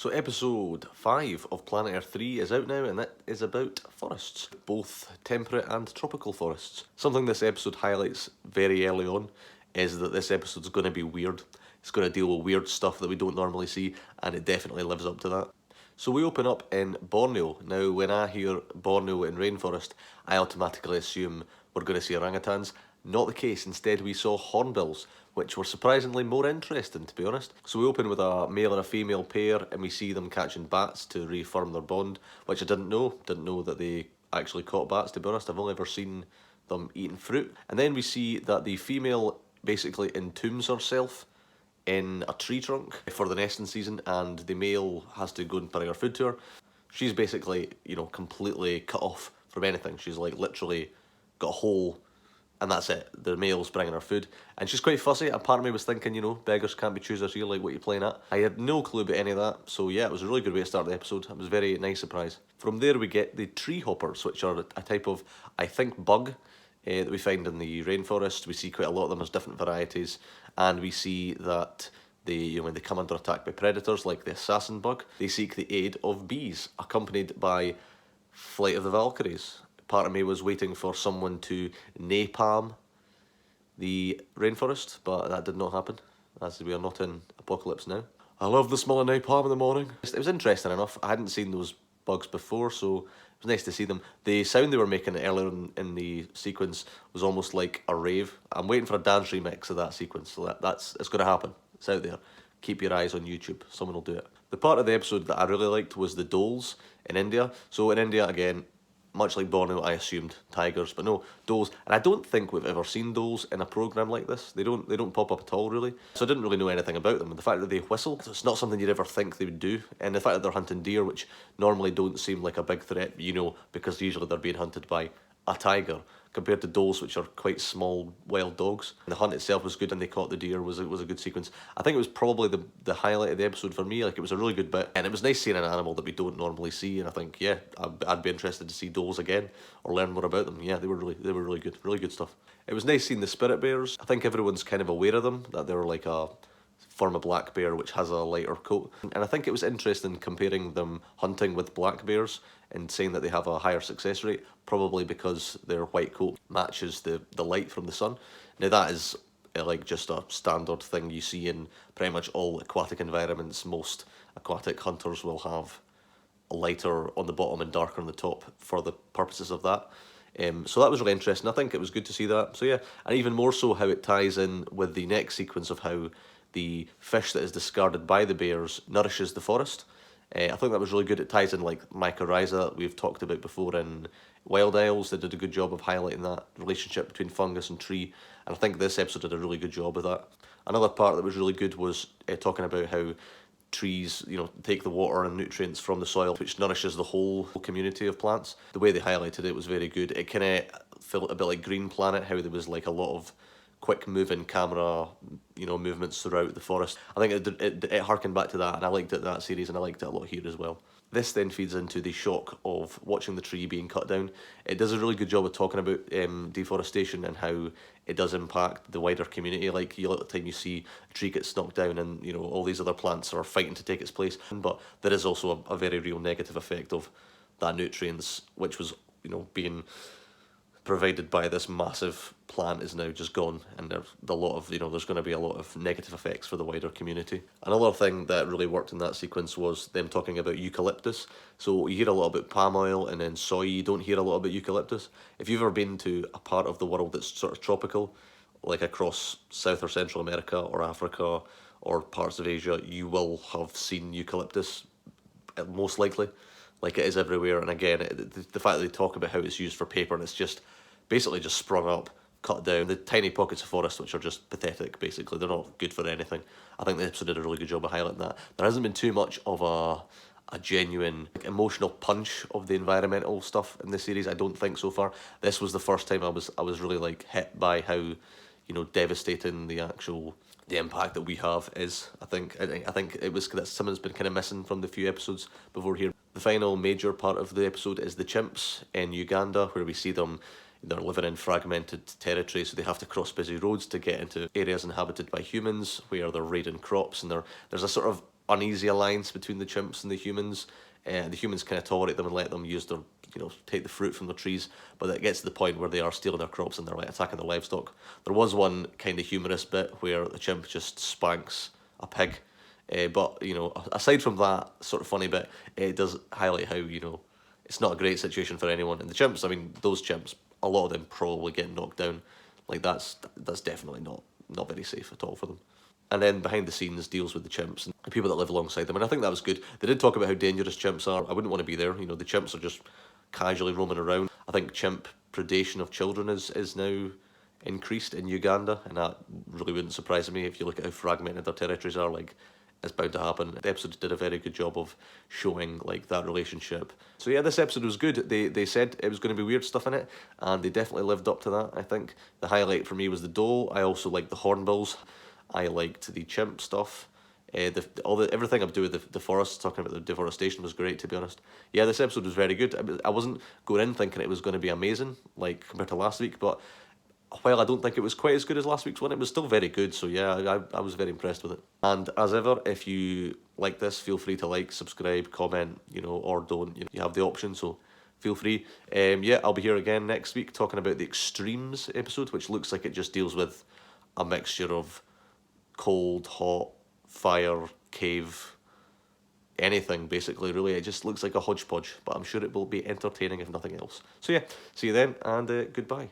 So episode 5 of Planet Earth 3 is out now, and that is about forests, both temperate and tropical forests. Something this episode highlights very early on is that this episode's going to be weird. It's going to deal with weird stuff that we don't normally see, and it definitely lives up to that. So we open up in Borneo. Now, when I hear Borneo and rainforest, I automatically assume we're going to see orangutans. Not the case. Instead, we saw hornbills, which were surprisingly more interesting, to be honest. So we open with a male and a female pair, and we see them catching bats to reaffirm their bond, which I didn't know. Didn't know that they actually caught bats, to be honest. I've only ever seen them eating fruit. And then we see that the female basically entombs herself in a tree trunk for the nesting season, and the male has to go and bring her food to her. She's basically, completely cut off from anything. She's like literally got a hole, and that's it. The male's bringing her food, and she's quite fussy. A part of me was thinking, beggars can't be choosers here, like what are you playing at? I had no clue about any of that, so yeah, it was a really good way to start the episode. It was a very nice surprise. From there we get the tree hoppers, which are a type of, I think, bug that we find in the rainforest. We see quite a lot of them. There's different varieties, and we see that when they come under attack by predators like the assassin bug, they seek the aid of bees, accompanied by Flight of the Valkyries. Part of me was waiting for someone to napalm the rainforest, but that did not happen, as we are not in apocalypse now. I love the smell of napalm in the morning. It was interesting enough. I hadn't seen those bugs before, so it was nice to see them. The sound they were making earlier in the sequence was almost like a rave. I'm waiting for a dance remix of that sequence, so it's going to happen. It's out there. Keep your eyes on YouTube. Someone will do it. The part of the episode that I really liked was the Dholes in India. So in India, again, much like Borneo, I assumed tigers, but no, Dholes. And I don't think we've ever seen Dholes in a programme like this. They don't pop up at all, really. So I didn't really know anything about them. And the fact that they whistle, it's not something you'd ever think they would do. And the fact that they're hunting deer, which normally don't seem like a big threat, because usually they're being hunted by a tiger, compared to Dholes, which are quite small wild dogs. And the hunt itself was good, and they caught the deer was a good sequence. I think it was probably the highlight of the episode for me. Like, it was a really good bit, and it was nice seeing an animal that we don't normally see. And I think, yeah, I'd be interested to see Dholes again or learn more about them. Yeah, they were really good stuff. It was nice seeing the spirit bears. I think everyone's kind of aware of them, that they're like a form of black bear which has a lighter coat, and I think it was interesting comparing them hunting with black bears and saying that they have a higher success rate, probably because their white coat matches the light from the sun. Now that is like just a standard thing you see in pretty much all aquatic environments. Most aquatic hunters will have a lighter on the bottom and darker on the top for the purposes of that. So that was really interesting. I think it was good to see that. So yeah, and even more so how it ties in with the next sequence of how the fish that is discarded by the bears nourishes the forest. I think that was really good. It ties in like mycorrhiza that we've talked about before in Wild Isles. They did a good job of highlighting that relationship between fungus and tree, and I think this episode did a really good job of that. Another part that was really good was talking about how trees, take the water and nutrients from the soil, which nourishes the whole community of plants. The way they highlighted it was very good. It kind of felt a bit like Green Planet, how there was like a lot of quick moving camera, movements throughout the forest. I think it harkened back to that, and I liked it in that series, and I liked it a lot here as well. This then feeds into the shock of watching the tree being cut down. It does a really good job of talking about deforestation and how it does impact the wider community. Like, a lot of the time you see a tree gets knocked down and, all these other plants are fighting to take its place. But there is also a very real negative effect of that nutrients, which was, being provided by this massive plant, is now just gone, and there's going to be a lot of negative effects for the wider community. Another thing that really worked in that sequence was them talking about eucalyptus. So you hear a lot about palm oil and then soy, you don't hear a lot about eucalyptus. If you've ever been to a part of the world that's sort of tropical, like across South or Central America or Africa or parts of Asia, you will have seen eucalyptus, most likely. Like, it is everywhere, and again, the fact that they talk about how it's used for paper, and it's just basically just sprung up, cut down, the tiny pockets of forest which are just pathetic, basically. They're not good for anything. I think the episode did a really good job of highlighting that. There hasn't been too much of a genuine emotional punch of the environmental stuff in this series, I don't think, so far. This was the first time I was really like hit by how devastating the impact that we have is. I think it was that something's been kind of missing from the few episodes before here. The final major part of the episode is the chimps in Uganda, where we see them. They're living in fragmented territory, so they have to cross busy roads to get into areas inhabited by humans, where they're raiding crops, and there's a sort of uneasy alliance between the chimps and the humans. The humans kind of tolerate them and let them use their, take the fruit from their trees, but it gets to the point where they are stealing their crops and they're like attacking their livestock. There was one kind of humorous bit where the chimp just spanks a pig, but aside from that sort of funny bit, it does highlight how it's not a great situation for anyone. And the chimps, I mean, those chimps, a lot of them probably get knocked down. Like that's definitely not very safe at all for them. And then behind the scenes deals with the chimps and the people that live alongside them. And I think that was good. They did talk about how dangerous chimps are. I wouldn't want to be there. The chimps are just casually roaming around. I think chimp predation of children is now increased in Uganda, and that really wouldn't surprise me if you look at how fragmented their territories are. Like, it's bound to happen. The episode did a very good job of showing like that relationship. So yeah, this episode was good. They said it was going to be weird stuff in it, and they definitely lived up to that. I think the highlight for me was the dhole. I also liked the hornbills. I liked the chimp stuff. Everything I'm doing with the forest, talking about the deforestation, was great, to be honest. Yeah, this episode was very good. I wasn't going in thinking it was going to be amazing, like compared to last week, but while I don't think it was quite as good as last week's one, it was still very good. So yeah, I was very impressed with it. And as ever, if you like this, feel free to like, subscribe, comment, or don't. You have the option, so feel free. Yeah, I'll be here again next week talking about the extremes episode, which looks like it just deals with a mixture of cold, hot, fire, cave, anything basically, really. It just looks like a hodgepodge, but I'm sure it will be entertaining if nothing else. So yeah, see you then, and goodbye.